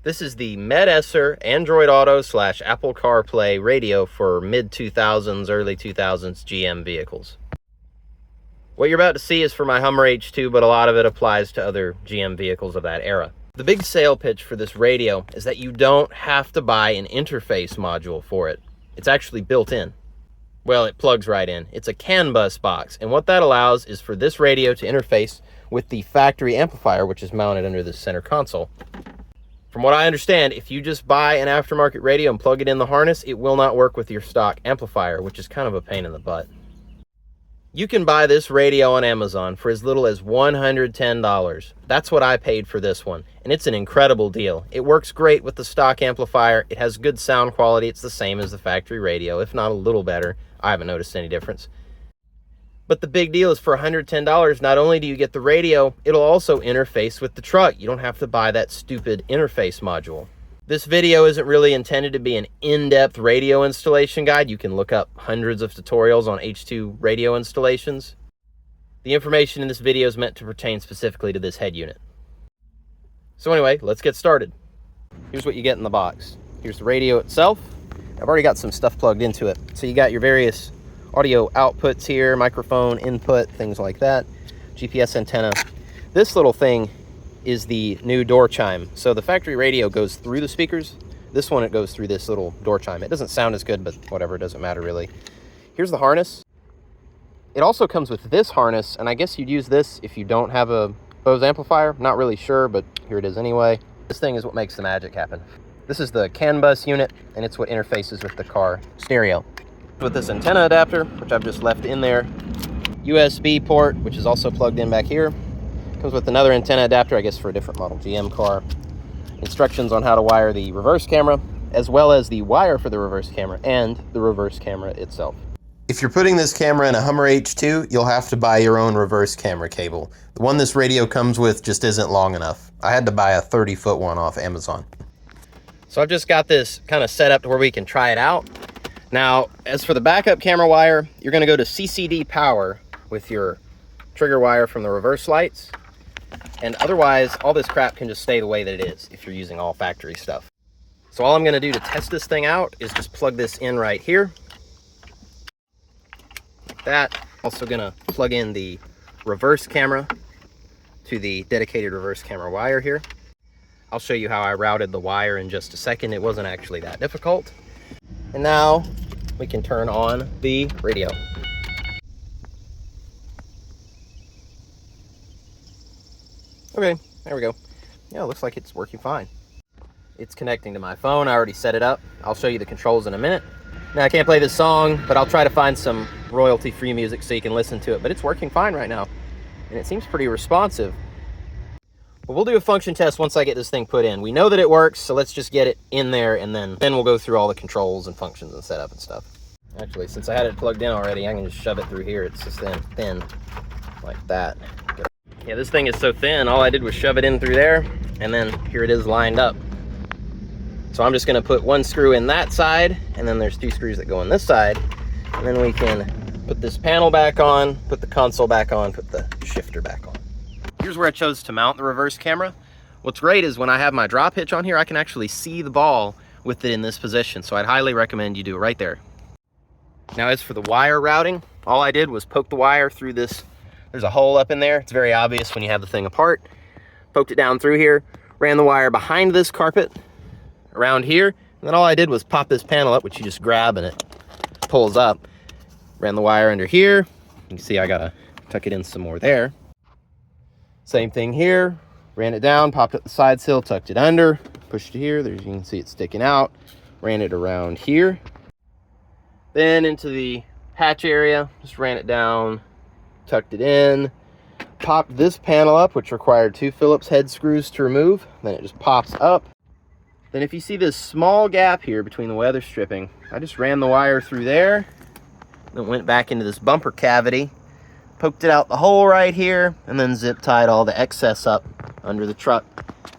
This is the METEESER Android Auto / Apple CarPlay radio for mid-2000s, early 2000s GM vehicles. What you're about to see is for my Hummer H2, but a lot of it applies to other GM vehicles of that era. The big sale pitch for this radio is that you don't have to buy an interface module for it. It's actually built in. Well, it plugs right in. It's a CAN bus box, and what that allows is for this radio to interface with the factory amplifier, which is mounted under the center console. From what I understand, if you just buy an aftermarket radio and plug it in the harness, it will not work with your stock amplifier, which is kind of a pain in the butt. You can buy this radio on Amazon for as little as $110. That's what I paid for this one, and it's an incredible deal. It works great with the stock amplifier. It has good sound quality. It's the same as the factory radio, if not a little better. I haven't noticed any difference. But the big deal is for $110, not only do you get the radio, it'll also interface with the truck. You don't have to buy that stupid interface module. This video isn't really intended to be an in-depth radio installation guide. You can look up hundreds of tutorials on H2 radio installations. The information in this video is meant to pertain specifically to this head unit. So anyway, let's get started. Here's what you get in the box. Here's the radio itself. I've already got some stuff plugged into it. So you got your various audio outputs here, microphone input, things like that, GPS antenna. This little thing is the new door chime. So the factory radio goes through the speakers. This one, it goes through this little door chime. It doesn't sound as good, but whatever, it doesn't matter really. Here's the harness. It also comes with this harness, and I guess you'd use this if you don't have a Bose amplifier. Not really sure, but here it is anyway. This thing is what makes the magic happen. This is the CAN bus unit, and it's what interfaces with the car stereo. With this antenna adapter, which I've just left in there, USB port, which is also plugged in back here. Comes with another antenna adapter, I guess for a different model GM car. Instructions on how to wire the reverse camera, as well as the wire for the reverse camera and the reverse camera itself. If you're putting this camera in a Hummer H2, you'll have to buy your own reverse camera cable. The one this radio comes with just isn't long enough. I had to buy a 30-foot one off Amazon. So I've just got this kind of set up to where we can try it out. Now, as for the backup camera wire, you're going to go to CCD power with your trigger wire from the reverse lights. And otherwise, all this crap can just stay the way that it is if you're using all factory stuff. So all I'm going to do to test this thing out is just plug this in right here. Like that. Also going to plug in the reverse camera to the dedicated reverse camera wire here. I'll show you how I routed the wire in just a second. It wasn't actually that difficult. And now we can turn on the radio. Okay, there we go. Yeah, it looks like it's working fine. It's connecting to my phone. I already set it up. I'll show you the controls in a minute. Now, I can't play this song, but I'll try to find some royalty-free music so you can listen to it. But it's working fine right now, and it seems pretty responsive. But we'll do a function test once I get this thing put in. We know that it works, so let's just get it in there, and then we'll go through all the controls and functions and setup and stuff. Actually, since I had it plugged in already, I can just shove it through here. It's just thin, like that. Yeah, this thing is so thin, all I did was shove it in through there, and then here it is lined up. So I'm just gonna put one screw in that side, and then there's two screws that go on this side, and then we can put this panel back on, put the console back on, put the shifter back on. Here's where I chose to mount the reverse camera. What's great is when I have my drop hitch on here, I can actually see the ball with it in this position. So I'd highly recommend you do it right there. Now, as for the wire routing, all I did was poke the wire through this. There's a hole up in there. It's very obvious when you have the thing apart. Poked it down through here, ran the wire behind this carpet, around here. And then all I did was pop this panel up, which you just grab and it pulls up. Ran the wire under here. You can see I gotta tuck it in some more there. Same thing here, ran it down, popped up the side sill, tucked it under, pushed it here, there you can see it sticking out, ran it around here. Then into the hatch area, just ran it down, tucked it in, popped this panel up, which required 2 Phillips head screws to remove, then it just pops up. Then if you see this small gap here between the weather stripping, I just ran the wire through there, then went back into this bumper cavity, poked it out the hole right here, and then zip tied all the excess up under the truck.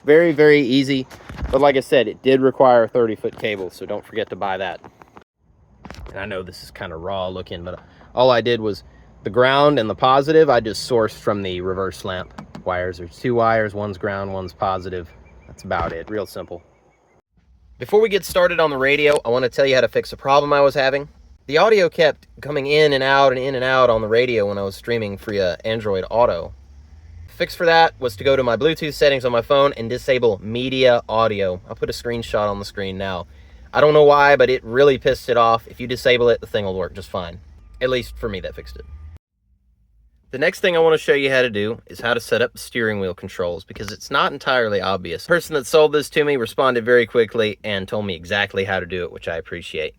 Very, very easy. But like I said, it did require a 30-foot cable, so don't forget to buy that. And I know this is kind of raw looking, but all I did was the ground and the positive, I just sourced from the reverse lamp wires. There's 2 wires, one's ground, one's positive. That's about it, real simple. Before we get started on the radio, I want to tell you how to fix a problem I was having. The audio kept coming in and out on the radio when I was streaming via Android Auto. The fix for that was to go to my Bluetooth settings on my phone and disable media audio. I'll put a screenshot on the screen now. I don't know why, but it really pissed it off. If you disable it, the thing will work just fine. At least for me, that fixed it. The next thing I want to show you how to do is how to set up the steering wheel controls, because it's not entirely obvious. The person that sold this to me responded very quickly and told me exactly how to do it, which I appreciate.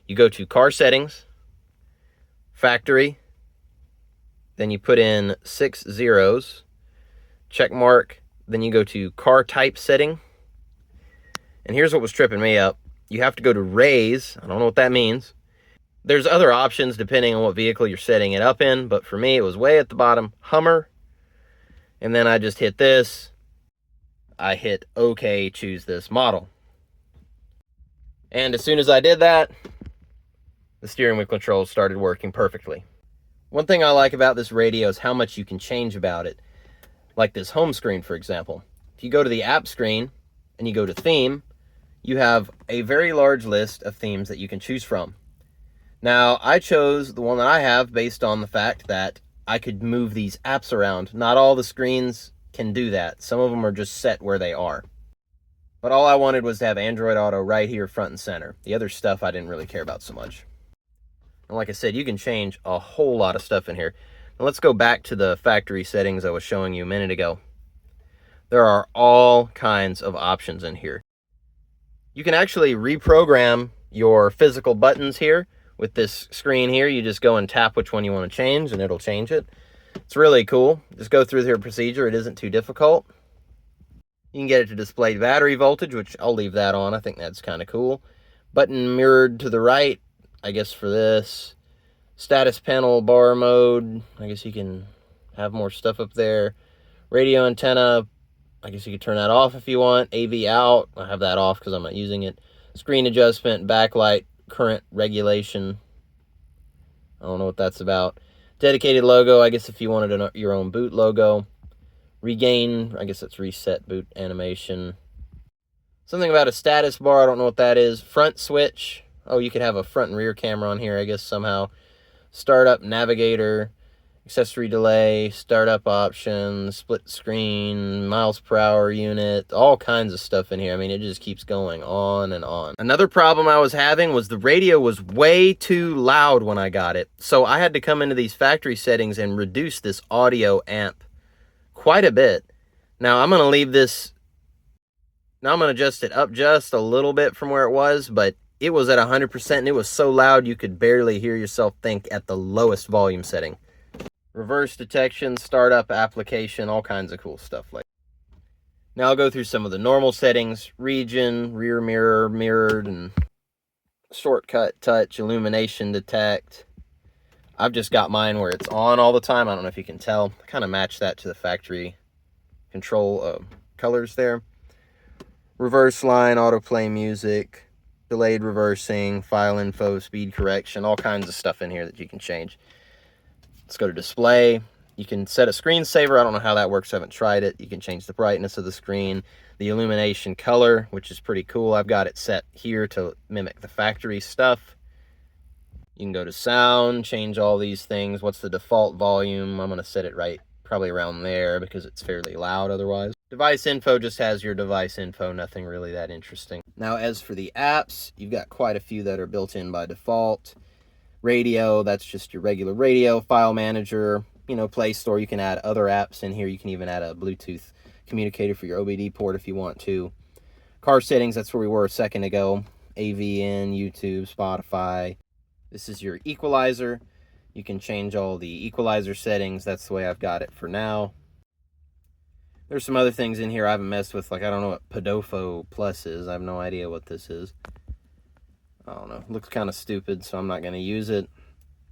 You go to Car Settings, Factory, then you put in 6 zeros, check mark, then you go to Car Type Setting, and here's what was tripping me up. You have to go to Raise. I don't know what that means. There's other options depending on what vehicle you're setting it up in, but for me it was way at the bottom, Hummer, and then I just hit this. I hit OK, choose this model. And as soon as I did that, the steering wheel controls started working perfectly. One thing I like about this radio is how much you can change about it. Like this home screen, for example. If you go to the app screen and you go to theme, you have a very large list of themes that you can choose from. Now, I chose the one that I have based on the fact that I could move these apps around. Not all the screens can do that. Some of them are just set where they are. But all I wanted was to have Android Auto right here front and center. The other stuff I didn't really care about so much. And like I said, you can change a whole lot of stuff in here. Now let's go back to the factory settings I was showing you a minute ago. There are all kinds of options in here. You can actually reprogram your physical buttons here. With this screen here, you just go and tap which one you want to change, and it'll change it. It's really cool. Just go through their procedure. It isn't too difficult. You can get it to display battery voltage, which I'll leave that on. I think that's kind of cool. Button mirrored to the right, I guess for this. Status panel, bar mode. I guess you can have more stuff up there. Radio antenna. I guess you could turn that off if you want. AV out. I have that off because I'm not using it. Screen adjustment, backlight, current regulation. I don't know what that's about. Dedicated logo, I guess if you wanted your own boot logo. Regain, I guess that's reset boot animation. Something about a status bar, I don't know what that is. Front switch. Oh, you could have a front and rear camera on here, I guess somehow. Startup navigator. Accessory delay, startup options, split screen, miles per hour unit, all kinds of stuff in here. I mean, it just keeps going on and on. Another problem I was having was the radio was way too loud when I got it. So I had to come into these factory settings and reduce this audio amp quite a bit. Now I'm going to leave this, now I'm going to adjust it up just a little bit from where it was, but it was at 100% and it was so loud you could barely hear yourself think at the lowest volume setting. Reverse detection, startup application, all kinds of cool stuff like that. Now I'll go through some of the normal settings. Region, rear mirror, mirrored, and shortcut touch, illumination detect. I've just got mine where it's on all the time. I don't know if you can tell. I kind of match that to the factory control colors there. Reverse line, autoplay music, delayed reversing, file info, speed correction, all kinds of stuff in here that you can change. Let's go to display. You can set a screensaver. I don't know how that works. I haven't tried it. You can change the brightness of the screen, the illumination color, which is pretty cool. I've got it set here to mimic the factory stuff. You can go to sound, change all these things. What's the default volume? I'm going to set it right probably around there because it's fairly loud otherwise. Device info just has your device info, nothing really that interesting. Now as for the apps, you've got quite a few that are built in by default. Radio, that's just your regular radio. File manager, Play Store, you can add other apps in here. You can even add a Bluetooth communicator for your OBD port if you want to. Car settings, that's where we were a second ago. AV in, YouTube, Spotify. This is your equalizer. You can change all the equalizer settings. That's the way I've got it for now. There's some other things in here I haven't messed with, like I don't know what Podofo Plus is. I have no idea what this is. I don't know. It looks kind of stupid, so I'm not going to use it.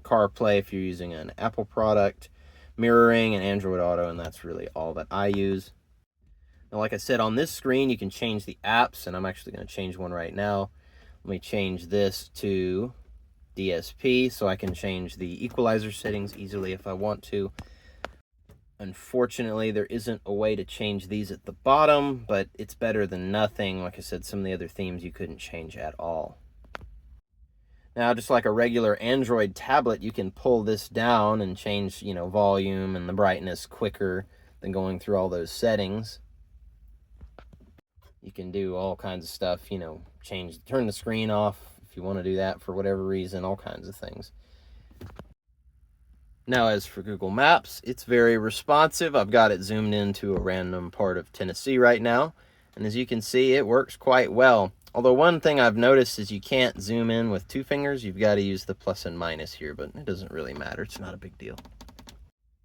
Carplay if you're using an Apple product. Mirroring and Android Auto, and that's really all that I use. Now, like I said, on this screen, you can change the apps, and I'm actually going to change one right now. Let me change this to DSP, so I can change the equalizer settings easily if I want to. Unfortunately, there isn't a way to change these at the bottom, but it's better than nothing. Like I said, some of the other themes you couldn't change at all. Now, just like a regular Android tablet, you can pull this down and change, volume and the brightness quicker than going through all those settings. You can do all kinds of stuff, turn the screen off if you want to do that for whatever reason, all kinds of things. Now, as for Google Maps, it's very responsive. I've got it zoomed into a random part of Tennessee right now, and as you can see, it works quite well. Although one thing I've noticed is you can't zoom in with 2 fingers. You've got to use the plus and minus here, but it doesn't really matter. It's not a big deal.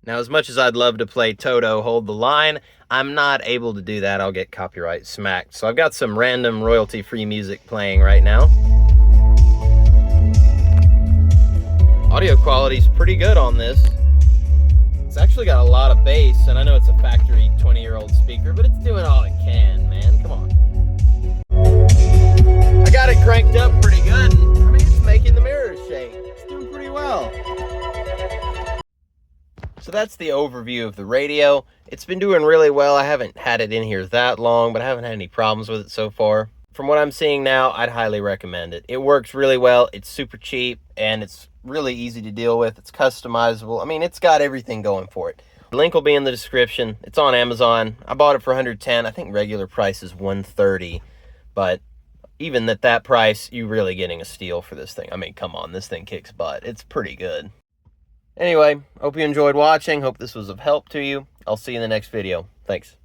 Now, as much as I'd love to play Toto Hold the Line, I'm not able to do that. I'll get copyright smacked. So I've got some random royalty-free music playing right now. Audio quality's pretty good on this. It's actually got a lot of bass, and I know it's a factory 20-year-old speaker, but it's doing all it can, man. Come on. I got it cranked up pretty good. I mean, it's making the mirrors shake. It's doing pretty well. So that's the overview of the radio. It's been doing really well. I haven't had it in here that long, but I haven't had any problems with it so far. From what I'm seeing now, I'd highly recommend it. It works really well. It's super cheap, and it's really easy to deal with. It's customizable. I mean, it's got everything going for it. The link will be in the description. It's on Amazon. I bought it for $110. I think regular price is $130, but even at that price, you're really getting a steal for this thing. I mean, come on, this thing kicks butt. It's pretty good. Anyway, hope you enjoyed watching. Hope this was of help to you. I'll see you in the next video. Thanks.